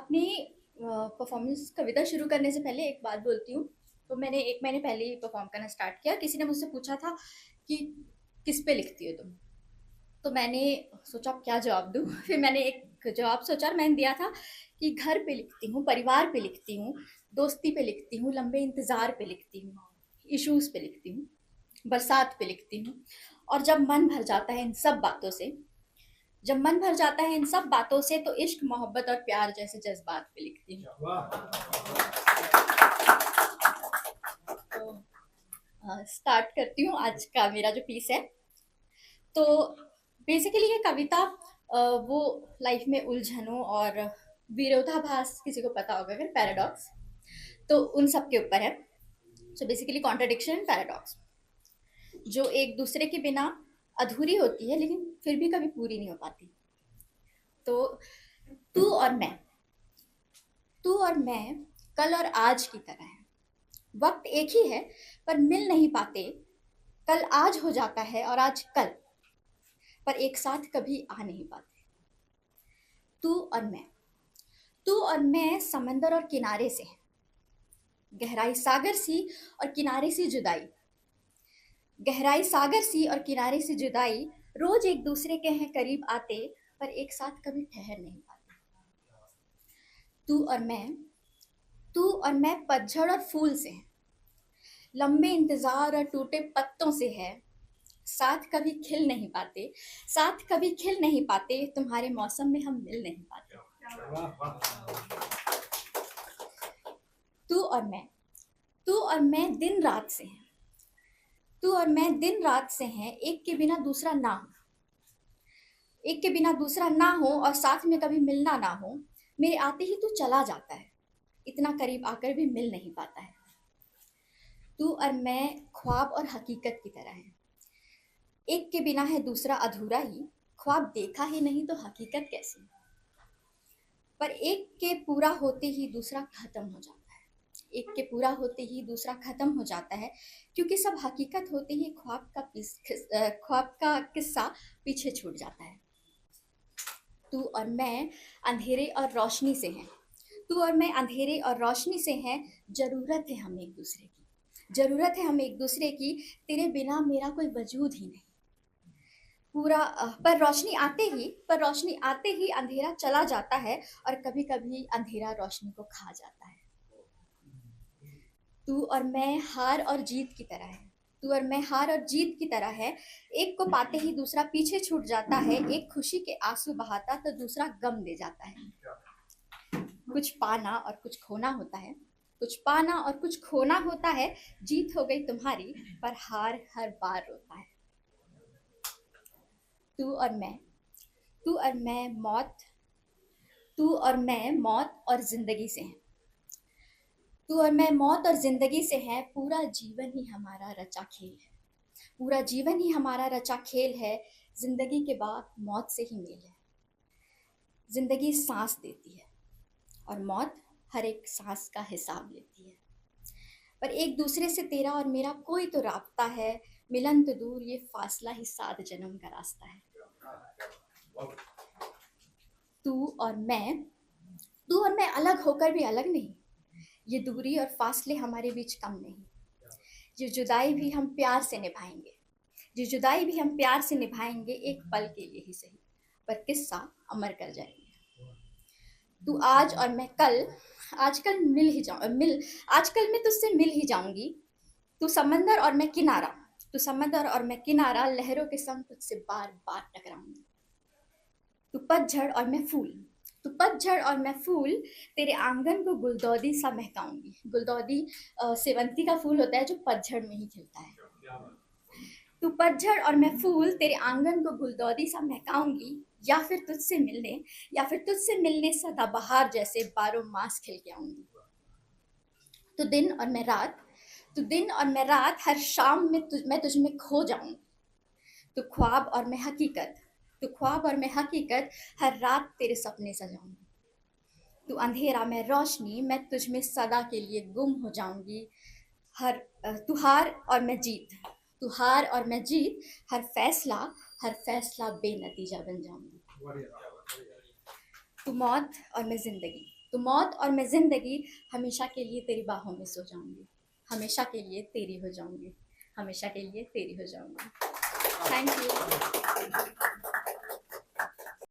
अपनी परफॉर्मेंस कविता शुरू करने से पहले एक बात बोलती हूँ। तो मैंने 1 महीने पहले ही परफॉर्म करना स्टार्ट किया। किसी ने मुझसे पूछा था कि किस पे लिखती हो तुम? तो मैंने सोचा अब क्या जवाब दूँ? फिर मैंने एक जवाब सोचा और मैंने दिया था कि घर पे लिखती हूँ, परिवार पे लिखती हूँ, दोस्ती पे लिखती हूँ, लंबे इंतज़ार पे लिखती हूँ, इश्यूज़ पे लिखती हूँ, बरसात पे लिखती हूँ। और जब मन भर जाता है इन सब बातों से, जब मन भर जाता है इन सब बातों से, तो इश्क, मोहब्बत और प्यार जैसे जज्बात पे लिखती हूँ। तो स्टार्ट करती हूँ आज का मेरा जो पीस है। तो बेसिकली ये कविता वो लाइफ में उलझनों और विरोधाभास, किसी को पता होगा अगर, पैराडॉक्स, तो उन सब के ऊपर है। So basically contradiction and paradox, जो एक दूसरे के बिना अधूरी होती है लेकिन फिर भी कभी पूरी नहीं हो पाती। तो तू और मैं, तू और मैं कल और आज की तरह है। वक्त एक ही है पर मिल नहीं पाते। कल आज हो जाता है और आज कल, पर एक साथ कभी आ नहीं पाते। तू और मैं, तू और मैं समंदर और किनारे से हैं। गहराई सागर सी और किनारे से जुदाई, गहराई सागर सी और किनारे से जुदाई। रोज एक दूसरे के हैं करीब आते, पर एक साथ कभी ठहर नहीं पाते। तू और मैं, तू और मैं पतझड़ और फूल से हैं। लंबे इंतजार और टूटे पत्तों से है। साथ कभी खिल नहीं पाते, साथ कभी खिल नहीं पाते। तुम्हारे मौसम में हम मिल नहीं पाते। तू और मैं, तू और मैं दिन रात से हैं। तू और मैं दिन रात से हैं, एक के बिना दूसरा ना हो, एक के बिना दूसरा ना हो और साथ में कभी मिलना ना हो। मेरे आते ही तू चला जाता है, इतना करीब आकर भी मिल नहीं पाता है। तू और मैं ख्वाब और हकीकत की तरह हैं। एक के बिना है दूसरा अधूरा ही। ख्वाब देखा ही नहीं तो हकीकत कैसी? पर एक के पूरा होते ही दूसरा खत्म हो जाता है। एक के पूरा होते ही दूसरा खत्म हो जाता है, क्योंकि सब हकीकत होते ही ख्वाब का किस्सा पीछे छूट जाता है। तू और मैं अंधेरे और रोशनी से हैं। तू और मैं अंधेरे और रोशनी से हैं। जरूरत है हमें एक दूसरे की, जरूरत है हमें एक दूसरे की। तेरे बिना मेरा कोई वजूद ही नहीं। पर रोशनी आते ही अंधेरा चला जाता है, और कभी कभी अंधेरा रोशनी को खा जाता है। तू और मैं हार और जीत की तरह है। तू और मैं हार और जीत की तरह है। एक को पाते ही दूसरा पीछे छूट जाता है। एक खुशी के आंसू बहाता तो दूसरा गम दे जाता है। कुछ पाना और कुछ खोना होता है, कुछ पाना और कुछ खोना होता है। जीत हो गई तुम्हारी, पर हार हर बार रोता है। तू और मैं, तू और मैं मौत, तू और मैं मौत और जिंदगी से हैं। तू और मैं मौत और जिंदगी से हैं। पूरा जीवन ही हमारा रचा खेल है, पूरा जीवन ही हमारा रचा खेल है। जिंदगी के बाद मौत से ही मेल है। जिंदगी सांस देती है और मौत हर एक सांस का हिसाब लेती है। पर एक दूसरे से तेरा और मेरा कोई तो रास्ता है। मिलन तो दूर, ये फासला ही 7 जन्म का रास्ता है। तू और मैं, तू और मैं अलग होकर भी अलग नहीं। ये दूरी और फासले हमारे बीच कम नहीं। ये जुदाई भी हम प्यार से निभाएंगे, ये जुदाई भी हम प्यार से निभाएंगे। एक पल के लिए ही सही, पर किस्सा अमर कर जाएंगे। तू आज और मैं कल, आजकल मिल ही जाऊं मिल आजकल मैं तुझसे मिल ही जाऊंगी। तू समंदर और मैं किनारा, तू समंदर और मैं किनारा। लहरों के संग तुझसे बार बार टकराऊंगी। तू पतझड़ और मैं फूल, तू पतझड़ और मैं फूल। तेरे आंगन को गुलदौदी सा महकाऊंगी। गुलदौदी सेवंती का फूल होता है जो पतझड़ में ही खिलता है। तू पतझड़ और मैं फूल, तेरे आंगन को गुलदौदी सा महकाऊंगी। या फिर तुझसे मिलने सदाबहार जैसे बारह मास खिल के आऊंगी। तो दिन और मैं रात, तो दिन और मैं रात, हर शाम में मैं तुझ में खो जाऊंगी। तो ख्वाब और मैं हकीकत, तो ख्वाब और मैं हकीकत, हर रात तेरे सपने सजाऊंगी। तू अंधेरा मैं रोशनी, मैं तुझ में सदा के लिए गुम हो जाऊंगी। तू हार और मैं जीत, तू हार और मैं जीत। हर फैसला बेनतीजा बन जाऊंगी। तू मौत और मैं जिंदगी, तो मौत और मैं जिंदगी हमेशा के लिए तेरी बाहों में सो जाऊंगी, हमेशा के लिए तेरी हो जाऊंगी, हमेशा के लिए तेरी हो जाऊंगी। Thank you.